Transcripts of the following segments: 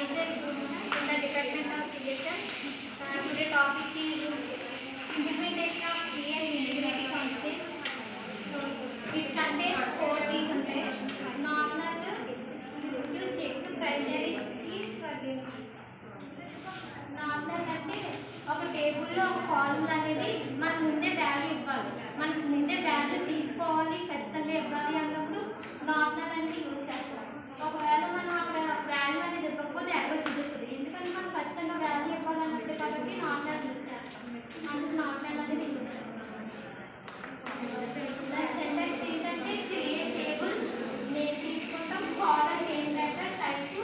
myself in the Department of CSM. Today topic is implementation of tree and integrity constants. So it contains 4 trees ఉంటాయి. Normal to check primary key for the normal అంటే ఒక టేబుల్లో ఒక column అనేది మనకు ముందే value ఇవ్వాలి, మనకు ముందే వాల్యూ తీసుకోవాలి, ఖచ్చితంగా ఇవ్వాలి అన్నప్పుడు నార్మల్ అనేది యూజ్ చేస్తాం. ఒకవేళ మనం అక్కడ వాల్యూ అనేది ఇవ్వకపోతే ఎక్కడ చూపిస్తుంది, ఎందుకంటే మనం ఖచ్చితంగా వాల్యూ ఇవ్వాలన్నట్టు కాబట్టి నార్మల్ యూజ్ చేస్తాం. అందుకు నార్మల్ అనేది యూజ్ చేస్తాం. సెంటెన్స్ ఏంటంటే క్రియేట్ టేబుల్ నేను తీసుకుంటాం, కాలమ్ నేమ్ లెటర్ టైప్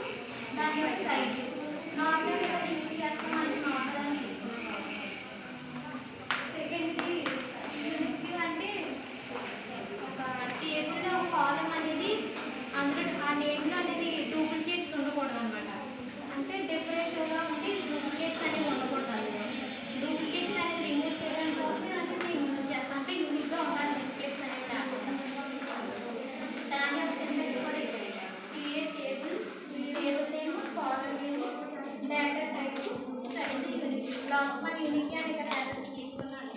దాని యొక్క సైజ్ నార్మల్ యూజ్ చేస్తాం. మనకి నార్మల్ అని తీసుకుంటాం. సెకండ్ది యూనిక్ వ్యూ అంటే ఒక టేబుల్లో ఒక కాలమ్ అనేది అందులో ఆ నేమ్లో అనేది డూప్లికేట్స్ ఉండకూడదు అనమాట. అంటే డిఫరెంట్గా ఉండి డూప్లికేట్స్ అనేవి ఉండకూడదు. అందులో డూప్లికేట్స్ అనేది రిమూవ్ చేయడం కోసం అంటే యూజ్ చేస్తాం. అంటే యూనిక్గా ఉండాలి డూప్లికేట్స్ అనేది కాకుండా. దాని యొక్క సింటెక్స్ కూడా create table name column name data type size unique last మన యూనిక్ అని ఇక్కడ యాడ్ తీసుకున్నాను.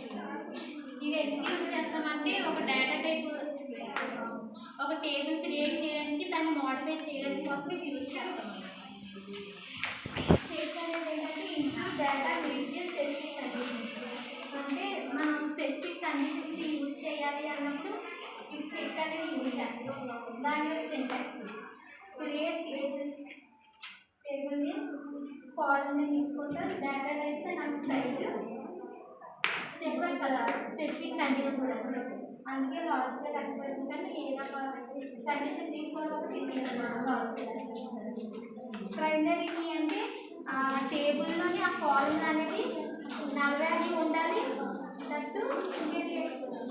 ఇవి ఎందుకు యూజ్ చేస్తామంటే ఒక డేటా టైప్ ఒక టేబుల్ క్రియేట్ చేయడానికి దాన్ని మోడిఫై చేయడానికి కోసం ఇవి యూజ్ చేస్తాము. చెక్ అనేది ఏంటంటే insert data reach specific conditions. అంటే మనం స్పెసిఫిక్ కండిషన్స్ యూజ్ చేయాలి అన్నప్పుడు ఇది చెక్ అనేది యూజ్ చేస్తాం. దాని యొక్క సింటాక్స్ క్రియేట్ టేబుల్ని కాలమ్ని తీసుకుంటాం, డేటా టైప్ నాకు సైజు చెప్పాను కదా స్పెసిఫిక్ కండిషన్స్ అని. అందుకే లాజికల్ ఎక్స్ప్రెషన్ కానీ ఏదో ఒక కండిషన్ తీసుకోవాలి ఒకటి తీసుకున్నాను లాజికల్ ఎక్స్ప్రెషన్. ప్రైమరీ కీ అంటే ఆ టేబుల్లోని ఆ కాలమ్ అనేది నల్ వాల్యూ ఉండాలి. దట్టు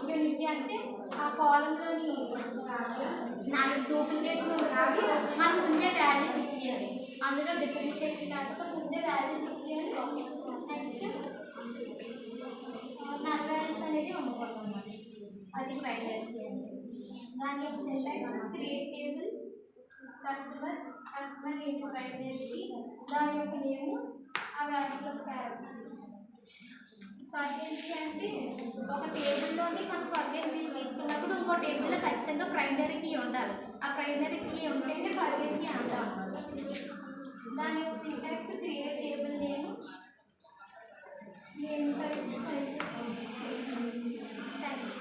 యూనిక్ అంటే ఆ కాలంలోని 4 డూప్లికేట్స్ రావి మనం ముందే వాల్యూస్ ఇచ్చేయాలి. అందులో డిఫరెన్షియేషన్ కాకపోతే ముందే వాల్యూస్ ఇచ్చేయాలి. నెక్స్ట్ నల్ వాల్యూస్ అనేది ఉండకూడదు అన్నమాట. అది ప్రైమరీ అంటే దాని యొక్క syntax create table customer name primary దాని యొక్క నేమ్ ఆ వాల్యూలో ఫర్గెన్సీ అంటే ఒక టేబుల్లోని మనం ఫర్గెన్సీ తీసుకున్నప్పుడు ఇంకో టేబుల్లో ఖచ్చితంగా ప్రైమరీ కీ ఉండాలి. ఆ ప్రైమరీ కీ ఉంటేనే ఫర్గెన్సీ అంటాం. దాని యొక్క syntax create table name thank you.